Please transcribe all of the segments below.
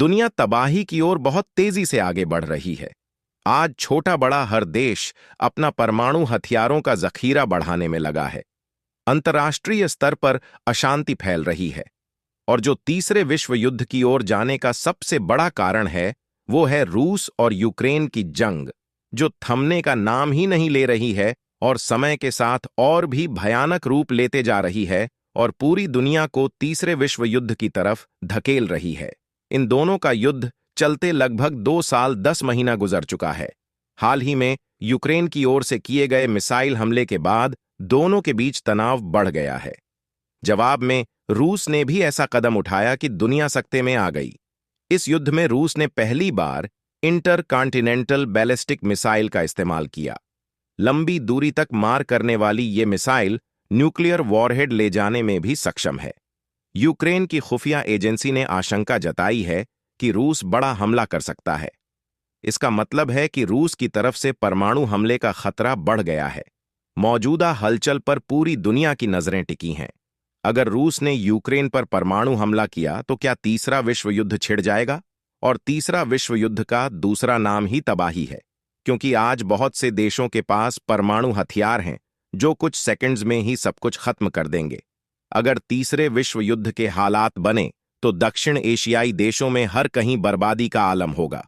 दुनिया तबाही की ओर बहुत तेजी से आगे बढ़ रही है। आज छोटा बड़ा हर देश अपना परमाणु हथियारों का जखीरा बढ़ाने में लगा है। अंतर्राष्ट्रीय स्तर पर अशांति फैल रही है और जो तीसरे विश्व युद्ध की ओर जाने का सबसे बड़ा कारण है, वो है रूस और यूक्रेन की जंग, जो थमने का नाम ही नहीं ले रही है और समय के साथ और भी भयानक रूप लेते जा रही है और पूरी दुनिया को तीसरे विश्व युद्ध की तरफ धकेल रही है। इन दोनों का युद्ध चलते लगभग 2 साल 10 महीना गुजर चुका है। हाल ही में यूक्रेन की ओर से किए गए मिसाइल हमले के बाद दोनों के बीच तनाव बढ़ गया है। जवाब में रूस ने भी ऐसा कदम उठाया कि दुनिया सकते में आ गई। इस युद्ध में रूस ने पहली बार इंटरकॉन्टिनेंटल बैलिस्टिक मिसाइल का इस्तेमाल किया। लंबी दूरी तक मार करने वाली ये मिसाइल न्यूक्लियर वॉरहेड ले जाने में भी सक्षम है। यूक्रेन की खुफिया एजेंसी ने आशंका जताई है कि रूस बड़ा हमला कर सकता है। इसका मतलब है कि रूस की तरफ से परमाणु हमले का खतरा बढ़ गया है। मौजूदा हलचल पर पूरी दुनिया की नजरें टिकी हैं। अगर रूस ने यूक्रेन पर परमाणु हमला किया तो क्या तीसरा विश्व युद्ध छिड़ जाएगा? और तीसरा विश्व युद्ध का दूसरा नाम ही तबाही है, क्योंकि आज बहुत से देशों के पास परमाणु हथियार हैं जो कुछ सेकंड्स में ही सब कुछ खत्म कर देंगे। अगर तीसरे विश्व युद्ध के हालात बने तो दक्षिण एशियाई देशों में हर कहीं बर्बादी का आलम होगा।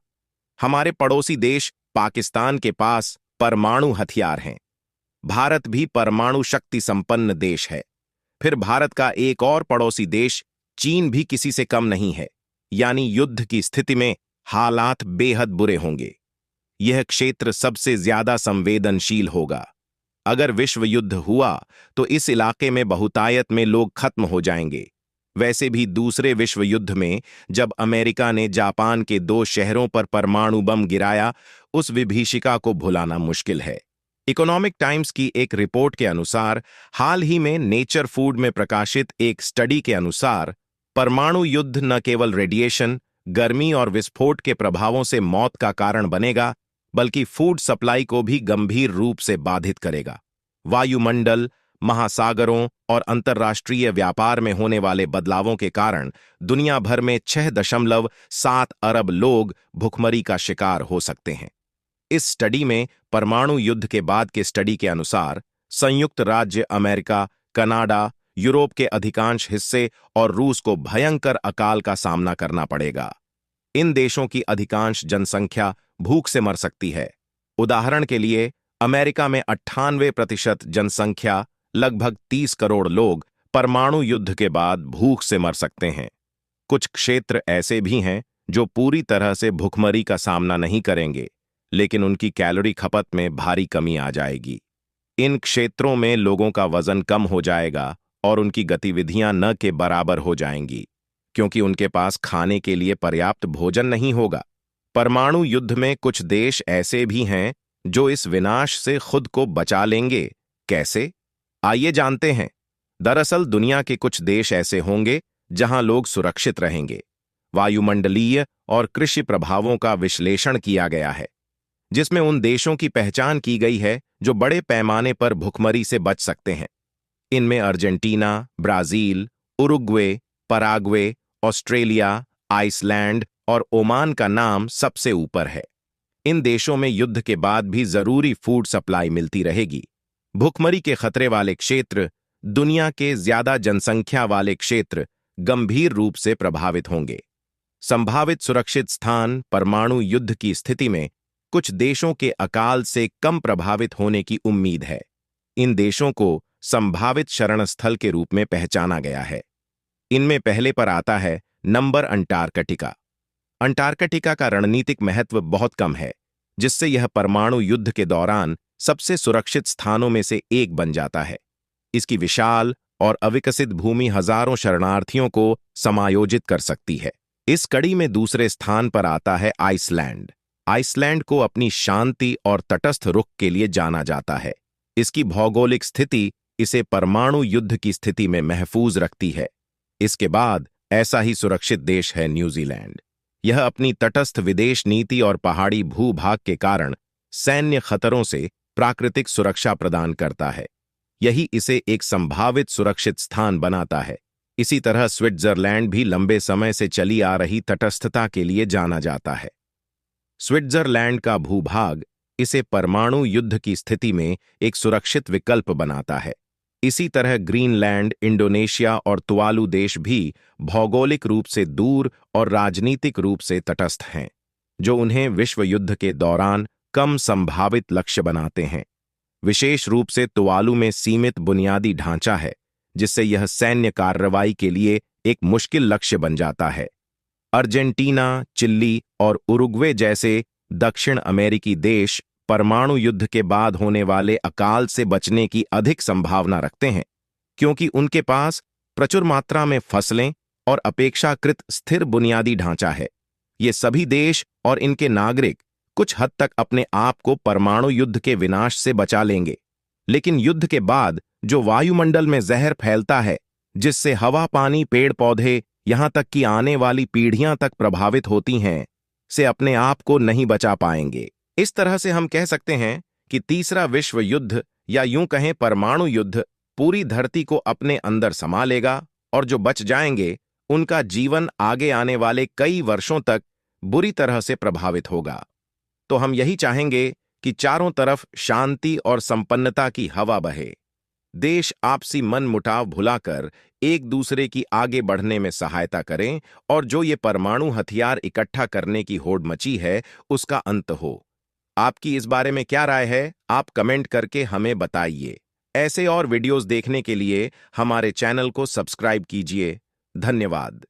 हमारे पड़ोसी देश पाकिस्तान के पास परमाणु हथियार हैं। भारत भी परमाणु शक्ति संपन्न देश है। फिर भारत का एक और पड़ोसी देश चीन भी किसी से कम नहीं है। यानी युद्ध की स्थिति में हालात बेहद बुरे होंगे। यह क्षेत्र सबसे ज्यादा संवेदनशील होगा। अगर विश्व युद्ध हुआ तो इस इलाके में बहुतायत में लोग खत्म हो जाएंगे। वैसे भी दूसरे विश्व युद्ध में जब अमेरिका ने जापान के 2 शहरों पर परमाणु बम गिराया, उस विभीषिका को भुलाना मुश्किल है। इकोनॉमिक टाइम्स की एक रिपोर्ट के अनुसार, हाल ही में नेचर फूड में प्रकाशित एक स्टडी के अनुसार, परमाणु युद्ध न केवल रेडिएशन, गर्मी और विस्फोट के प्रभावों से मौत का कारण बनेगा, बल्कि फूड सप्लाई को भी गंभीर रूप से बाधित करेगा। वायुमंडल, महासागरों और अंतर्राष्ट्रीय व्यापार में होने वाले बदलावों के कारण दुनिया भर में 6.7 अरब लोग भुखमरी का शिकार हो सकते हैं। इस स्टडी में परमाणु युद्ध के बाद के स्टडी के अनुसार संयुक्त राज्य अमेरिका, कनाडा, यूरोप के अधिकांश हिस्से और रूस को भयंकर अकाल का सामना करना पड़ेगा। इन देशों की अधिकांश जनसंख्या भूख से मर सकती है। उदाहरण के लिए, अमेरिका में 98% जनसंख्या, लगभग 30 करोड़ लोग परमाणु युद्ध के बाद भूख से मर सकते हैं। कुछ क्षेत्र ऐसे भी हैं जो पूरी तरह से भुखमरी का सामना नहीं करेंगे, लेकिन उनकी कैलोरी खपत में भारी कमी आ जाएगी। इन क्षेत्रों में लोगों का वजन कम हो जाएगा और उनकी गतिविधियां न के बराबर हो जाएंगी, क्योंकि उनके पास खाने के लिए पर्याप्त भोजन नहीं होगा। परमाणु युद्ध में कुछ देश ऐसे भी हैं जो इस विनाश से खुद को बचा लेंगे। कैसे? आइए जानते हैं। दरअसल दुनिया के कुछ देश ऐसे होंगे जहां लोग सुरक्षित रहेंगे। वायुमंडलीय और कृषि प्रभावों का विश्लेषण किया गया है, जिसमें उन देशों की पहचान की गई है जो बड़े पैमाने पर भुखमरी से बच सकते हैं। इनमें Argentina, Brazil, Uruguay, Paraguay, Australia, Iceland और ओमान का नाम सबसे ऊपर है। इन देशों में युद्ध के बाद भी जरूरी फूड सप्लाई मिलती रहेगी। भुखमरी के खतरे वाले क्षेत्र, दुनिया के ज्यादा जनसंख्या वाले क्षेत्र गंभीर रूप से प्रभावित होंगे। संभावित सुरक्षित स्थान, परमाणु युद्ध की स्थिति में कुछ देशों के अकाल से कम प्रभावित होने की उम्मीद है। इन देशों को संभावित शरण स्थल के रूप में पहचाना गया है। इनमें पहले पर आता है नंबर अंटार्कटिका। अंटार्कटिका का रणनीतिक महत्व बहुत कम है, जिससे यह परमाणु युद्ध के दौरान सबसे सुरक्षित स्थानों में से एक बन जाता है। इसकी विशाल और अविकसित भूमि हजारों शरणार्थियों को समायोजित कर सकती है। इस कड़ी में दूसरे स्थान पर आता है आइसलैंड। आइसलैंड को अपनी शांति और तटस्थ रुख के लिए जाना जाता है। इसकी भौगोलिक स्थिति इसे परमाणु युद्ध की स्थिति में महफूज रखती है। इसके बाद ऐसा ही सुरक्षित देश है न्यूजीलैंड। यह अपनी तटस्थ विदेश नीति और पहाड़ी भूभाग के कारण सैन्य खतरों से प्राकृतिक सुरक्षा प्रदान करता है। यही इसे एक संभावित सुरक्षित स्थान बनाता है। इसी तरह स्विट्जरलैंड भी लंबे समय से चली आ रही तटस्थता के लिए जाना जाता है। स्विट्जरलैंड का भूभाग इसे परमाणु युद्ध की स्थिति में एक सुरक्षित विकल्प बनाता है। इसी तरह ग्रीनलैंड, इंडोनेशिया और तुवालू देश भी भौगोलिक रूप से दूर और राजनीतिक रूप से तटस्थ हैं, जो उन्हें विश्व युद्ध के दौरान कम संभावित लक्ष्य बनाते हैं। विशेष रूप से तुवालू में सीमित बुनियादी ढांचा है, जिससे यह सैन्य कार्रवाई के लिए एक मुश्किल लक्ष्य बन जाता है। अर्जेंटीना, चिली और उरुग्वे जैसे दक्षिण अमेरिकी देश परमाणु युद्ध के बाद होने वाले अकाल से बचने की अधिक संभावना रखते हैं, क्योंकि उनके पास प्रचुर मात्रा में फसलें और अपेक्षाकृत स्थिर बुनियादी ढांचा है। ये सभी देश और इनके नागरिक कुछ हद तक अपने आप को परमाणु युद्ध के विनाश से बचा लेंगे, लेकिन युद्ध के बाद जो वायुमंडल में जहर फैलता है, जिससे हवा, पानी, पेड़ पौधे, यहां तक कि आने वाली पीढ़ियां तक प्रभावित होती हैं, से अपने आप को नहीं बचा पाएंगे। इस तरह से हम कह सकते हैं कि तीसरा विश्व युद्ध, या यूं कहें परमाणु युद्ध, पूरी धरती को अपने अंदर समा लेगा, और जो बच जाएंगे उनका जीवन आगे आने वाले कई वर्षों तक बुरी तरह से प्रभावित होगा। तो हम यही चाहेंगे कि चारों तरफ शांति और संपन्नता की हवा बहे। देश आपसी मन मुटाव भुलाकर एक दूसरे की आगे बढ़ने में सहायता करें, और जो ये परमाणु हथियार इकट्ठा करने की होड़ मची है, उसका अंत हो। आपकी इस बारे में क्या राय है? आप कमेंट करके हमें बताइए। ऐसे और वीडियोस देखने के लिए हमारे चैनल को सब्सक्राइब कीजिए। धन्यवाद।